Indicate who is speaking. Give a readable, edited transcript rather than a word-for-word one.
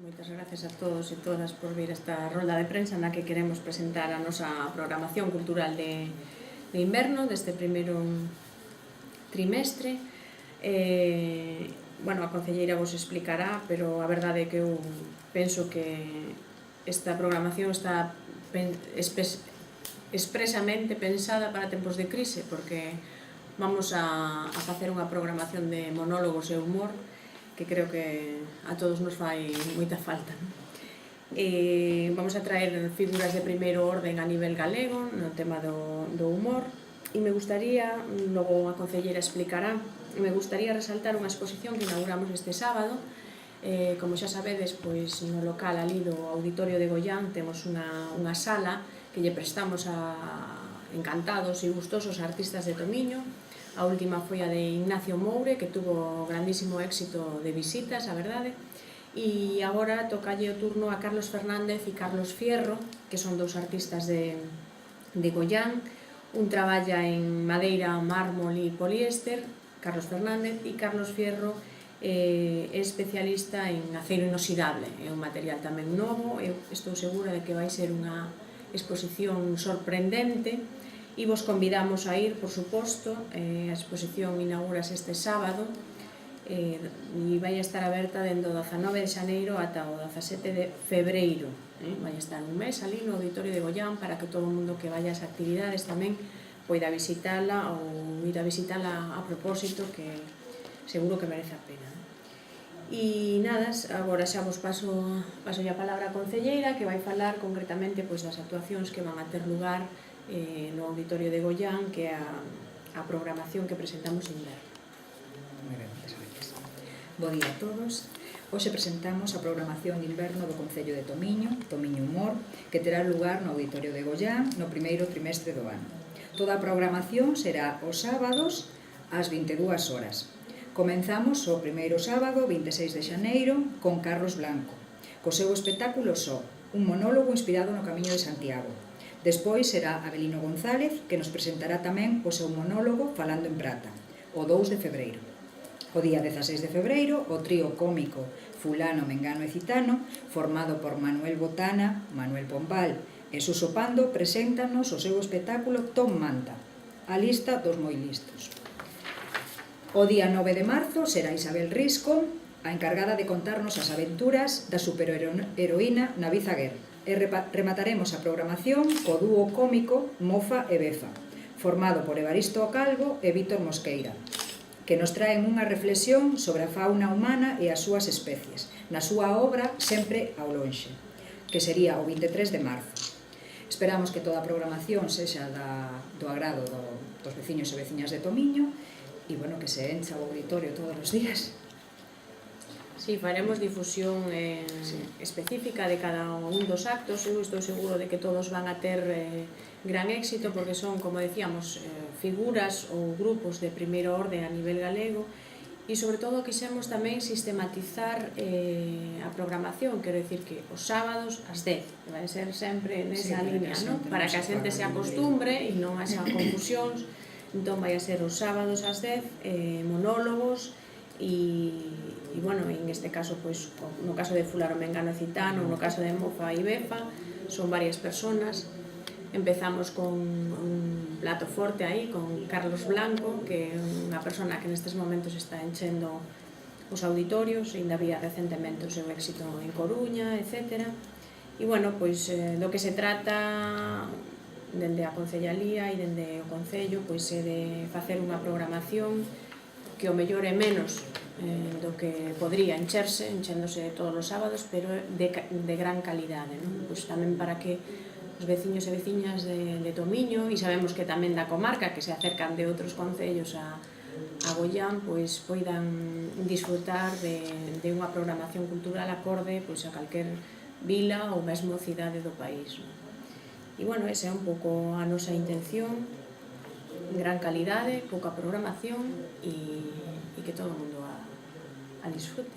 Speaker 1: Moitas gracias a todos e todas por vir a esta rolda de prensa na que queremos presentar a nosa programación cultural de inverno deste primeiro trimestre. A concelleira vos explicará, pero a verdade é que eu penso que esta programación está expresamente pensada para tempos de crise, porque vamos a facer unha programación de monólogos e humor que creo que a todos nos fai moita falta. Vamos a traer figuras de primeiro orden a nivel galego no tema do humor e me gustaría, logo a concelleira explicará, me gustaría resaltar unha exposición que inauguramos este sábado. Como xa sabedes, pois no local ali do Auditorio de Goián temos unha sala que lle prestamos a encantados e gustosos artistas de Tomiño. A última foi a de Ignacio Moure, que tuvo grandísimo éxito de visitas, a verdade. E agora tocalle o turno a Carlos Fernández e Carlos Fierro, que son dous artistas de Goián. Un traballa en madeira, mármol e poliéster, Carlos Fernández, e Carlos Fierro é especialista en aceiro inoxidable. É un material tamén novo, eu estou segura de que vai ser unha exposición sorprendente. E vos convidamos a ir, por suposto. A exposición inaugurase este sábado e vai estar aberta dende o 19 de xaneiro ata o 17 de febreiro. Vai estar un mes ali no Auditorio de Goián para que todo o mundo que vaya ás actividades tamén poida visitala ou ir a visitala a propósito, que seguro que merece a pena. E nada, agora xa vos paso a palabra a concelleira, que vai falar concretamente das actuacións que van a ter lugar no Auditorio de Goián, que é a programación que presentamos en inverno.
Speaker 2: Moi ben, moitas gracias. Bo día a todos. Hoxe presentamos a programación de inverno do Concello de Tomiño, Tomiño Humor, que terá lugar no Auditorio de Goián no primeiro trimestre do ano. Toda a programación será os sábados ás 22 horas. Comenzamos o primeiro sábado, 26 de xaneiro, con Carlos Blanco, co seu espectáculo Só, un monólogo inspirado no Camiño de Santiago. Despois será Abelino González, que nos presentará tamén o seu monólogo Falando en Prata, o 2 de febreiro. O día 16 de febreiro, o trío cómico Fulano, Mengano e Citano, formado por Manuel Botana, Manuel Pombal e Suso Pando, preséntanos o seu espectáculo Tom Manta, a lista dos moi listos. O día 9 de marzo será Isabel Risco, a encargada de contarnos as aventuras da superheroína Navid Aguer. E remataremos a programación co dúo cómico Mofa e Befa, formado por Evaristo Calvo e Víctor Mosqueira, que nos traen unha reflexión sobre a fauna humana e as súas especies, na súa obra Sempre ao lonxe, que sería o 23 de marzo. Esperamos que toda a programación sexa do agrado dos veciños e veciñas de Tomiño e, que se encha o auditorio todos os días.
Speaker 1: Si, faremos difusión específica de cada un dos actos. Eu estou seguro de que todos van a ter gran éxito, porque son, como decíamos, figuras ou grupos de primeiro orde a nivel galego, e sobre todo quixemos tamén sistematizar a programación, quero dicir que os sábados ás 10, vai ser sempre nesa línea, para que a xente se acostumbre e non haxa confusións. Entón vai a ser os sábados ás 10, monólogos, e en este caso, no caso de Fulano, Mengano e Citano, no caso de Mofa e Befa, son varias personas. Empezamos con un plato forte aí, con Carlos Blanco, que é unha persona que nestes momentos está enchendo os auditorios, e ainda había recentemente o seu éxito en Coruña, etc. E do que se trata dende a Concellalía e dende o Concello é de facer unha programación que o mellor é menos do que podría enchéndose todos os sábados, pero de gran calidade, tamén para que os veciños e veciñas de Tomiño, e sabemos que tamén da comarca, que se acercan de outros concellos a Goián, poidan disfrutar de unha programación cultural acorde a calquer vila ou mesmo cidade do país. E esa é un pouco a nosa intención: gran calidade, pouca programación e que todo o mundo a disfrute.